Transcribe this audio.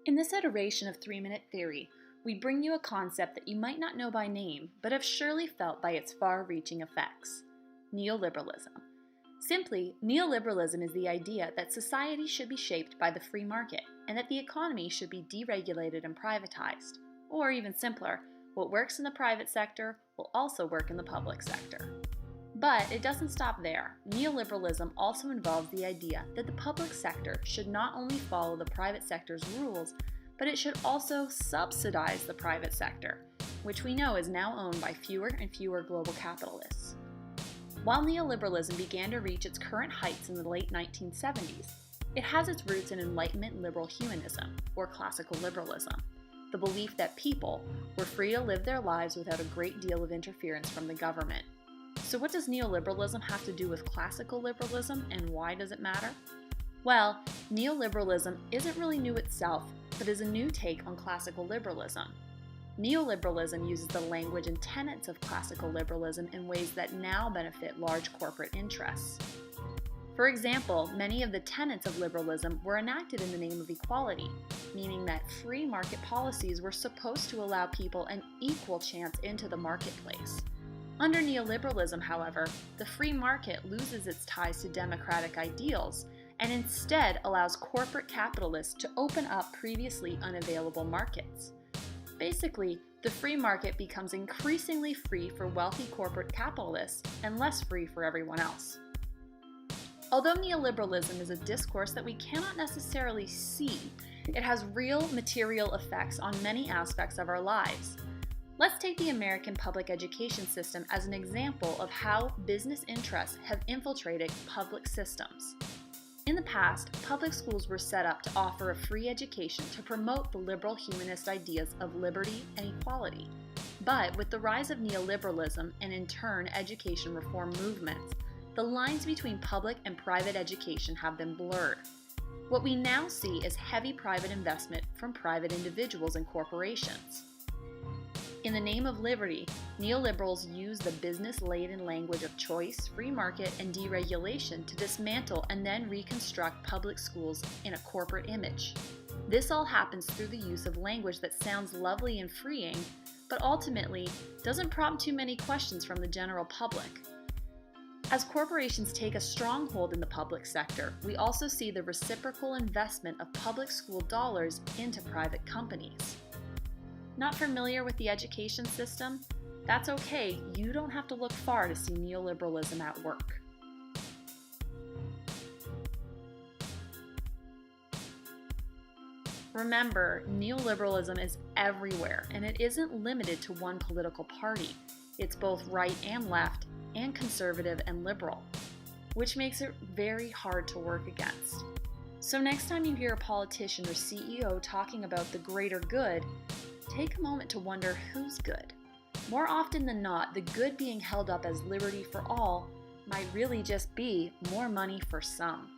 In this iteration of 3-Minute Theory, we bring you a concept that you might not know by name, but have surely felt by its far-reaching effects: neoliberalism. Simply, neoliberalism is the idea that society should be shaped by the free market, and that the economy should be deregulated and privatized. Or even simpler, what works in the private sector will also work in the public sector. But it doesn't stop there. Neoliberalism also involves the idea that the public sector should not only follow the private sector's rules, but it should also subsidize the private sector, which we know is now owned by fewer and fewer global capitalists. While neoliberalism began to reach its current heights in the late 1970s, it has its roots in Enlightenment liberal humanism, or classical liberalism, the belief that people were free to live their lives without a great deal of interference from the government. So what does neoliberalism have to do with classical liberalism, and why does it matter? Well, neoliberalism isn't really new itself, but is a new take on classical liberalism. Neoliberalism uses the language and tenets of classical liberalism in ways that now benefit large corporate interests. For example, many of the tenets of liberalism were enacted in the name of equality, meaning that free market policies were supposed to allow people an equal chance into the marketplace. Under neoliberalism, however, the free market loses its ties to democratic ideals and instead allows corporate capitalists to open up previously unavailable markets. Basically, the free market becomes increasingly free for wealthy corporate capitalists and less free for everyone else. Although neoliberalism is a discourse that we cannot necessarily see, it has real material effects on many aspects of our lives. Let's take the American public education system as an example of how business interests have infiltrated public systems. In the past, public schools were set up to offer a free education to promote the liberal humanist ideas of liberty and equality. But with the rise of neoliberalism and in turn education reform movements, the lines between public and private education have been blurred. What we now see is heavy private investment from private individuals and corporations. In the name of liberty, neoliberals use the business-laden language of choice, free market, and deregulation to dismantle and then reconstruct public schools in a corporate image. This all happens through the use of language that sounds lovely and freeing, but ultimately doesn't prompt too many questions from the general public. As corporations take a stronghold in the public sector, we also see the reciprocal investment of public school dollars into private companies. Not familiar with the education system? That's okay, you don't have to look far to see neoliberalism at work. Remember, neoliberalism is everywhere, and it isn't limited to one political party. It's both right and left, and conservative and liberal, which makes it very hard to work against. So next time you hear a politician or CEO talking about the greater good, take a moment to wonder who's good. More often than not, the good being held up as liberty for all might really just be more money for some.